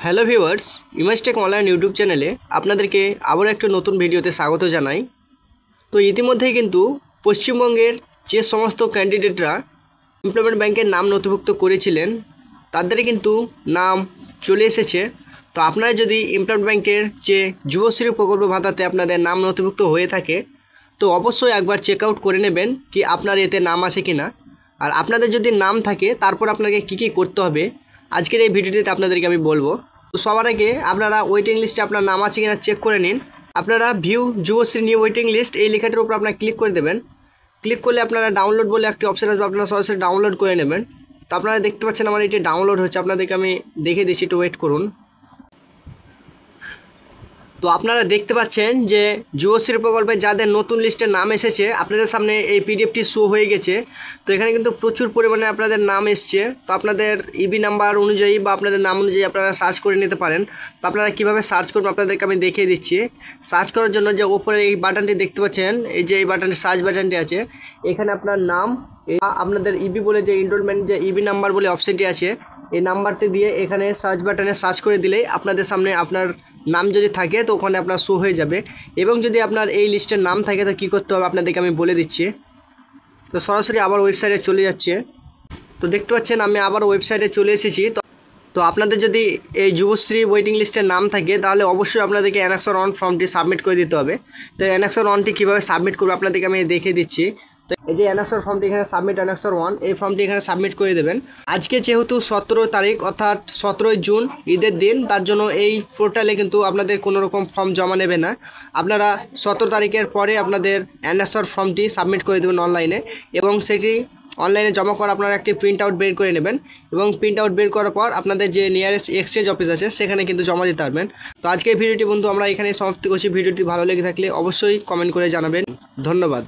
Hello viewers, ইমেজটেক online YouTube চ্যানেলে আপনাদেরকে আবার একটা নতুন ভিডিওতে স্বাগত জানাই। তো ইতিমধ্যেই কিন্তু পশ্চিমবঙ্গের যে সমস্ত ক্যান্ডিডেটরা এমপ্লয়মেন্ট ব্যাংকের নাম নথিভুক্ত করেছিলেন তাদের কিন্তু নাম চলে এসেছে। তো আপনারা যদি এমপ্লয়মেন্ট ব্যাংকের যে যুবশ্রী প্রকল্প ভাতাতে আপনাদের নাম নথিভুক্ত হয়ে থাকে তো অবশ্যই একবার চেক আউট করে নেবেন কি আপনার এতে নাম আছে কি না। আর আপনাদের যদি নাম থাকে তারপর আপনাকে কী কী করতে হবে আজকের এই ভিডিওটিতে আপনাদেরকে আমি বলবো। তো সবার আগে আপনারা ওয়েটিং লিস্টে আপনার নাম আছে কিনা চেক করে নিন। আপনারা view Yuvashree new waiting list এই লেখাটির উপর আপনারা ক্লিক করে দেবেন। ক্লিক করলে আপনারা ডাউনলোড বলে একটি অপশান আসবে, আপনারা সরাসরি ডাউনলোড করে নেবেন। তো আপনারা দেখতে পাচ্ছেন আমার এটি ডাউনলোড হচ্ছে, আপনাদেরকে আমি দেখে দিচ্ছি, একটু ওয়েট করুন। তো আপনারা দেখতে পাচ্ছেন যে যুবশ্রী প্রকল্পে যাদের নতুন লিস্টে নাম এসেছে আপনাদের সামনে এই পিডিএফটি শো হয়ে গেছে। তো এখানে কিন্তু প্রচুর পরিমাণে আপনাদের নাম এসছে। তো আপনাদের ইবি নাম্বার অনুযায়ী বা আপনাদের নাম অনুযায়ী আপনারা সার্চ করে নিতে পারেন। তো আপনারা কীভাবে সার্চ করবেন আপনাদেরকে আমি দেখিয়ে দিচ্ছি। সার্চ করার জন্য যে ওপরে এই বাটনটি দেখতে পাচ্ছেন, এই যে এই বাটনটি সার্চ বাটনটি আছে, এখানে আপনার নাম আপনাদের ইবি বলে যে এনরোলমেন্ট যে ইবি নাম্বার বলে অপশানটি আছে এই নাম্বারটি দিয়ে এখানে সার্চ বাটনে সার্চ করে দিলেই আপনাদের সামনে আপনার নাম যদি থাকে তো ওখানে আপনার শো হয়ে যাবে। এবং যদি আপনার এই লিস্টের নাম থাকে তো কী করতে হবে আপনাদেরকে আমি বলে দিচ্ছি। তো সরাসরি আবার ওয়েবসাইটে চলে যাচ্ছে। তো দেখতে পাচ্ছেন আমি আবার ওয়েবসাইটে চলে এসেছি। তো আপনাদের যদি এই যুবশ্রী ওয়েটিং লিস্টের নাম থাকে তাহলে অবশ্যই আপনাদেরকে অ্যানেক্সর 1 ফর্মটি সাবমিট করে দিতে হবে। তো অ্যানেক্সর 1টি কীভাবে সাবমিট করবে আপনাদেরকে আমি দেখিয়ে দিচ্ছি। তো এই যে অ্যানেক্সর ফর্মটি এখানে সাবমিট অ্যানেক্সর 1 এই ফর্মটি এখানে সাবমিট করে দেবেন। আজকে যেহেতু 17 তারিখ অর্থাৎ 17ই জুন ঈদের দিন, তার জন্য এই পোর্টালে কিন্তু আপনাদের কোনো রকম ফর্ম জমা নেবে না। আপনারা 17 তারিখের পরে আপনাদের অ্যানেক্সর ফর্মটি সাবমিট করে দেবেন অনলাইনে, এবং সেটি অনলাইনে জমা করা আপনারা একটি প্রিন্ট আউট বের করে নেবেন। এবং প্রিন্ট আউট বের করার পর আপনাদের যে নিয়ারেস্ট এক্সচেঞ্জ অফিস আছে সেখানে কিন্তু জমা দিতে পারবেন। তো আজকে ভিডিওটি বন্ধু আমরা এখানে সমাপ্তি করছি। ভিডিওটি ভালো লেগে থাকলে অবশ্যই কমেন্ট করে জানাবেন। ধন্যবাদ।